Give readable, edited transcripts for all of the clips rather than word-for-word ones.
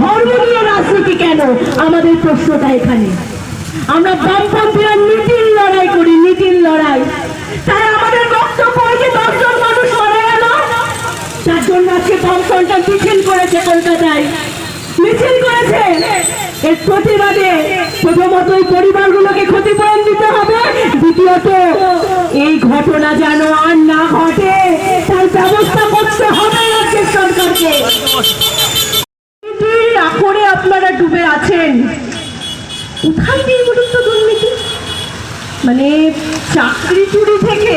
ধর্ম নিয়ে রাজনীতি কেন? আমাদের প্রশ্নটা এখানে। আমরা বামপন্থীরা নীতির লড়াই করি, নীতির লড়াই। তাই আমাদের বক্তব্য যে 10 জন মানুষ মারা গেল, তার জন্য আজকে বামফ্রন্টটা মিছিল করেছে, কলকাতায় মিছিল করেছে। এর প্রতিবাদে প্রথমত এই পরিবারগুলোকে ক্ষতিপূরণ দিতে হবে, দ্বিতীয়ত এই ঘটনা যেন আর না ঘটে তার ব্যবস্থা করতে হবে রাজ্যের সরকারকে। আখড়ে আপনারা ডুবে আছেন। কোথায় দিয়ে বলুন তো দুর্নীতি? মানে চাকরি চুরি থেকে,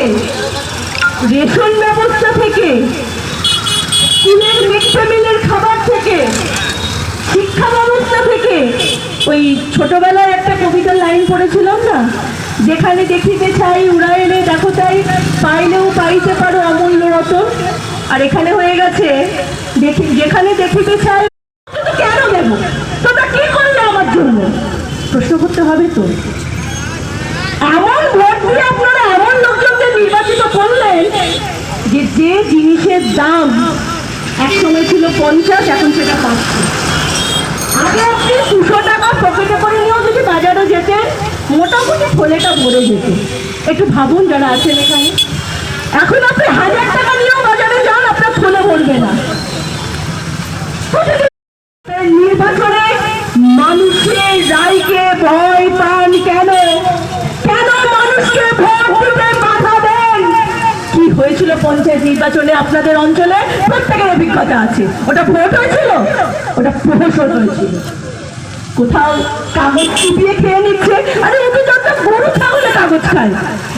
রেশন ব্যবস্থা থেকে, স্কুলের মিড ডে মিলের খাবার থেকে, শিক্ষা ব্যবস্থা থেকে। ওই ছোটবেলায় একটা কবিতার লাইন পড়েছিলাম না, যেখানে দেখিতে চাই উড়াইলে দেখো তাই, পাইলেও পাইতে পারো অমূল্য রতন। আর এখানে হয়ে গেছে যেখানে দেখিতে চাই কেন দেব, তোমরা কি করলে আমার জন্য? প্রশ্ন করতে হবে তো। এমন ভোট দিয়ে আপনারা এমন লোকজনকে নির্বাচিত করলেন যে যে জিনিসের দাম একসময় ছিল 50, এখন সেটা 500। আগে আপনি 200 টাকা পকেটে করে নিয়েও যদি বাজারে যেতেন, মোটামুটি থলেটা ভরে যেত। একটু ভাবুন যারা আছেন এখানে, এখন আপনি 1000 টাকা নিয়েও বাজারে যান, আপনার থলে ভরবে না। নির্বাচনে মানুষের রায়কে ভয় পান কেন? কেন মানুষকে ভোট দিতে বাধা দেন? কি হয়েছিল পঞ্চায়েত নির্বাচনে আপনাদের অঞ্চলে? প্রত্যেকের অভিজ্ঞতা আছে। ওটা ভোট হয়েছিল, ওটা প্রহসন হয়েছিল। কোথাও কাগজ চিপিয়ে খেয়ে নিচ্ছে। আরে ওকে যত গরু ছাগলে কাগজ খায়,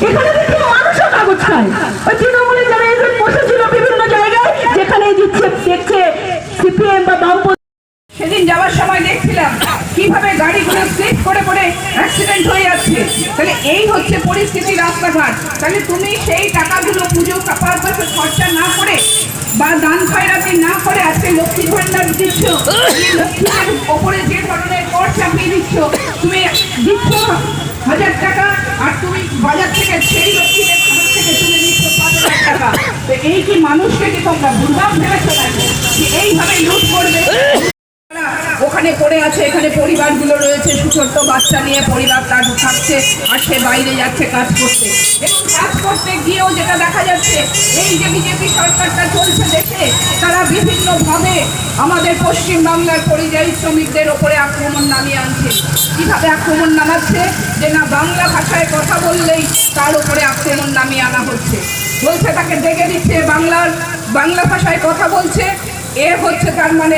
এখানে দেখি মানুষও কাগজ খায়। ওই তৃণমূলে যারা এসে বসেছিল বিভিন্ন জায়গায়, যেখানে দেখছে সিপিএম বা বামপন্থী। সেদিন যাওয়ার সময় দেখছিলাম কিভাবে গাড়িগুলো স্লিপ করে করে অ্যাক্সিডেন্ট হয়ে যাচ্ছে। তাহলে এই হচ্ছে পরিস্থিতি রাস্তাঘাট। তাহলে তুমি সেই টাকাগুলো পুজো পারপাসে খরচা না করে বা দান খয়রাতি না করে আজকে লক্ষ্মী ভান্ডার দিচ্ছ, লক্ষ্মীর ওপরে যে ধরনের কর চাপিয়ে দিচ্ছ, তুমি দিচ্ছ 1000 টাকা, আর তুমি বাজার থেকে সেই লক্ষ্মীদের খাবার থেকে তুমি দিচ্ছ 5000 টাকা। তো এই কি মানুষকে কি তোমরা দুর্ভাগ ভেবেছো নাকি যে এইভাবে লুট করবে? ওখানে পড়ে আছে, এখানে পরিবারগুলো রয়েছে, ছোট্ট বাচ্চা নিয়ে পরিবার তার থাকছে, আর সে বাইরে যাচ্ছে কাজ করতে। এবং কাজ করতে গিয়েও যেটা দেখা যাচ্ছে, এই যে বিজেপি সরকারটা চলছে দেশে, তারা বিভিন্নভাবে আমাদের পশ্চিমবাংলার পরিযায়ী শ্রমিকদের ওপরে আক্রমণ নামিয়ে আনছে। কিভাবে আক্রমণ নামাচ্ছে? যে না বাংলা ভাষায় কথা বললেই তার উপরে আক্রমণ নামিয়ে আনা হচ্ছে। বলছে তাকে ডেকে দিচ্ছে, বাংলা ভাষায় কথা বলছে, এ হচ্ছে তার মানে